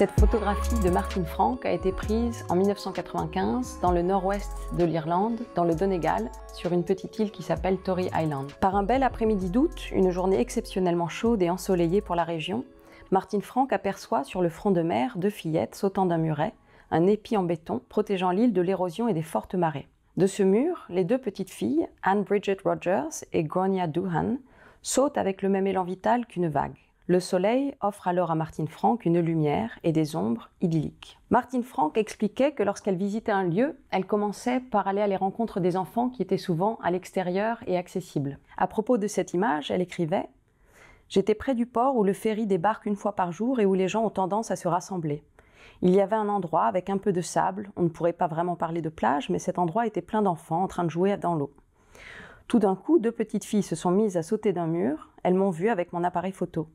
Cette photographie de Martin Frank a été prise en 1995 dans le nord-ouest de l'Irlande, dans le Donegal, sur une petite île qui s'appelle Tory Island. Par un bel après-midi d'août, une journée exceptionnellement chaude et ensoleillée pour la région, Martin Frank aperçoit sur le front de mer deux fillettes sautant d'un muret, un épi en béton protégeant l'île de l'érosion et des fortes marées. De ce mur, les deux petites filles, Anne Bridget Rogers et Gráinne Doohan, sautent avec le même élan vital qu'une vague. Le soleil offre alors à Martin Frank une lumière et des ombres idylliques. Martin Frank expliquait que lorsqu'elle visitait un lieu, elle commençait par aller à la rencontre des enfants qui étaient souvent à l'extérieur et accessibles. À propos de cette image, elle écrivait « J'étais près du port où le ferry débarque une fois par jour et où les gens ont tendance à se rassembler. Il y avait un endroit avec un peu de sable, on ne pourrait pas vraiment parler de plage, mais cet endroit était plein d'enfants en train de jouer dans l'eau. Tout d'un coup, deux petites filles se sont mises à sauter d'un mur, elles m'ont vue avec mon appareil photo.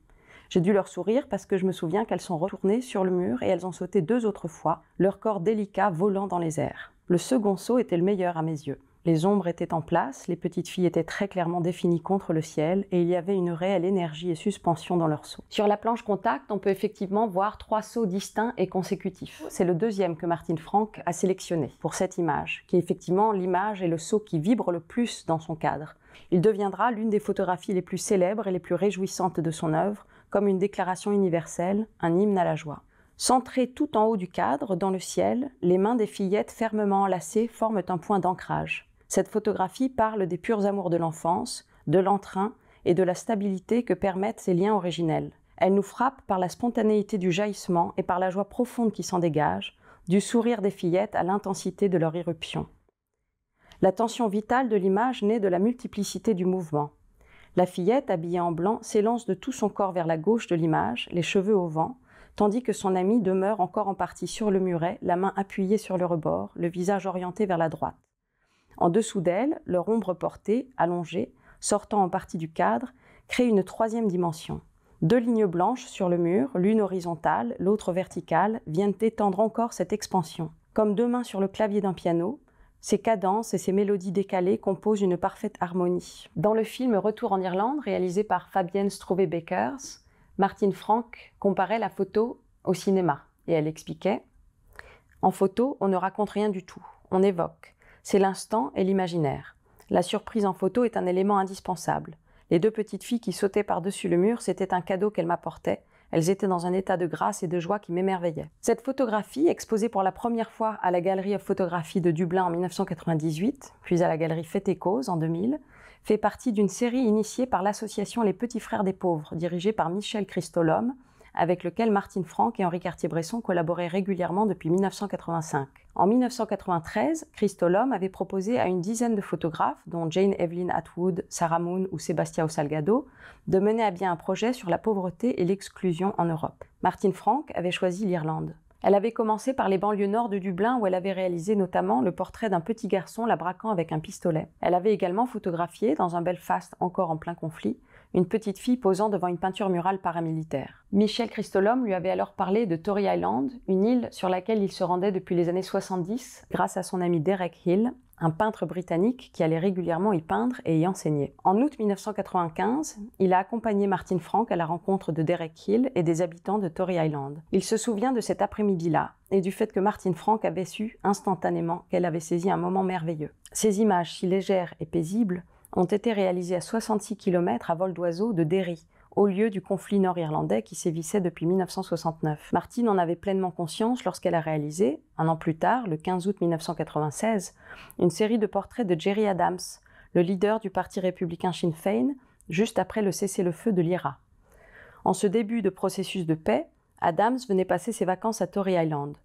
J'ai dû leur sourire parce que je me souviens qu'elles sont retournées sur le mur et elles ont sauté 2 autres fois, leur corps délicat volant dans les airs. Le second saut était le meilleur à mes yeux. Les ombres étaient en place, les petites filles étaient très clairement définies contre le ciel et il y avait une réelle énergie et suspension dans leur saut. Sur la planche contact, on peut effectivement voir 3 sauts distincts et consécutifs. C'est le deuxième que Martin Frank a sélectionné pour cette image, qui est effectivement l'image et le saut qui vibrent le plus dans son cadre. Il deviendra l'une des photographies les plus célèbres et les plus réjouissantes de son œuvre, comme une déclaration universelle, un hymne à la joie. Centrées tout en haut du cadre, dans le ciel, les mains des fillettes fermement enlacées forment un point d'ancrage. Cette photographie parle des purs amours de l'enfance, de l'entrain et de la stabilité que permettent ces liens originels. Elle nous frappe par la spontanéité du jaillissement et par la joie profonde qui s'en dégage, du sourire des fillettes à l'intensité de leur irruption. La tension vitale de l'image naît de la multiplicité du mouvement. La fillette, habillée en blanc, s'élance de tout son corps vers la gauche de l'image, les cheveux au vent, tandis que son amie demeure encore en partie sur le muret, la main appuyée sur le rebord, le visage orienté vers la droite. En dessous d'elle, leur ombre portée, allongée, sortant en partie du cadre, crée une troisième dimension. 2 lignes blanches sur le mur, l'une horizontale, l'autre verticale, viennent étendre encore cette expansion. Comme 2 mains sur le clavier d'un piano, ces cadences et ces mélodies décalées composent une parfaite harmonie. Dans le film Retour en Irlande, réalisé par Fabienne Stroeve-Beckers, Martin Frank comparait la photo au cinéma et elle expliquait « En photo, on ne raconte rien du tout, on évoque. C'est l'instant et l'imaginaire. La surprise en photo est un élément indispensable. Les 2 petites filles qui sautaient par-dessus le mur, c'était un cadeau qu'elles m'apportaient. Elles étaient dans un état de grâce et de joie qui m'émerveillait. » Cette photographie, exposée pour la première fois à la Galerie of Photography de Dublin en 1998, puis à la Galerie Fait et Cause en 2000, fait partie d'une série initiée par l'association Les Petits Frères des Pauvres, dirigée par Michel Christolome, avec lequel Martin Frank et Henri Cartier-Bresson collaboraient régulièrement depuis 1985. En 1993, Christolome avait proposé à une dizaine de photographes, dont Jane Evelyn Atwood, Sarah Moon ou Sebastião Salgado, de mener à bien un projet sur la pauvreté et l'exclusion en Europe. Martin Frank avait choisi l'Irlande. Elle avait commencé par les banlieues nord de Dublin où elle avait réalisé notamment le portrait d'un petit garçon la braquant avec un pistolet. Elle avait également photographié, dans un Belfast encore en plein conflit, une petite fille posant devant une peinture murale paramilitaire. Michel Christolome lui avait alors parlé de Tory Island, une île sur laquelle il se rendait depuis les années 70 grâce à son ami Derek Hill, un peintre britannique qui allait régulièrement y peindre et y enseigner. En août 1995, il a accompagné Martin Frank à la rencontre de Derek Hill et des habitants de Tory Island. Il se souvient de cet après-midi-là et du fait que Martin Frank avait su instantanément qu'elle avait saisi un moment merveilleux. Ces images si légères et paisibles ont été réalisées à 66 km à vol d'oiseau de Derry, au lieu du conflit nord-irlandais qui sévissait depuis 1969. Martine en avait pleinement conscience lorsqu'elle a réalisé, un an plus tard, le 15 août 1996, une série de portraits de Gerry Adams, le leader du parti républicain Sinn Féin, juste après le cessez-le-feu de l'IRA. En ce début de processus de paix, Adams venait passer ses vacances à Tory Island.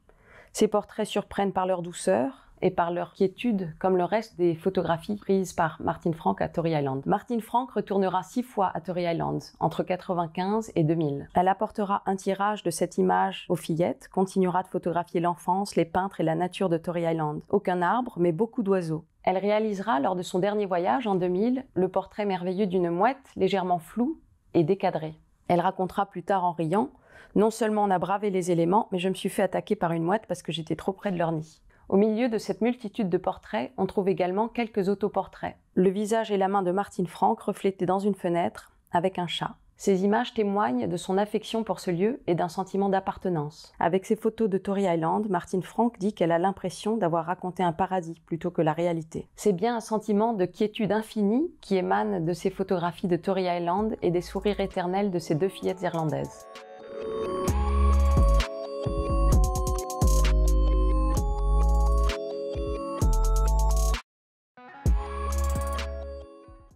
Ces portraits surprennent par leur douceur et par leur quiétude, comme le reste des photographies prises par Martin Frank à Tory Island. Martin Frank retournera 6 fois à Tory Island, entre 1995 et 2000. Elle apportera un tirage de cette image aux fillettes, continuera de photographier l'enfance, les peintres et la nature de Tory Island. Aucun arbre, mais beaucoup d'oiseaux. Elle réalisera, lors de son dernier voyage en 2000, le portrait merveilleux d'une mouette légèrement floue et décadrée. Elle racontera plus tard en riant « Non seulement on a bravé les éléments, mais je me suis fait attaquer par une mouette parce que j'étais trop près de leur nid. » Au milieu de cette multitude de portraits, on trouve également quelques autoportraits. Le visage et la main de Martin Frank reflétés dans une fenêtre avec un chat. Ces images témoignent de son affection pour ce lieu et d'un sentiment d'appartenance. Avec ses photos de Tory Island, Martine Franck dit qu'elle a l'impression d'avoir raconté un paradis plutôt que la réalité. C'est bien un sentiment de quiétude infinie qui émane de ces photographies de Tory Island et des sourires éternels de ces deux fillettes irlandaises.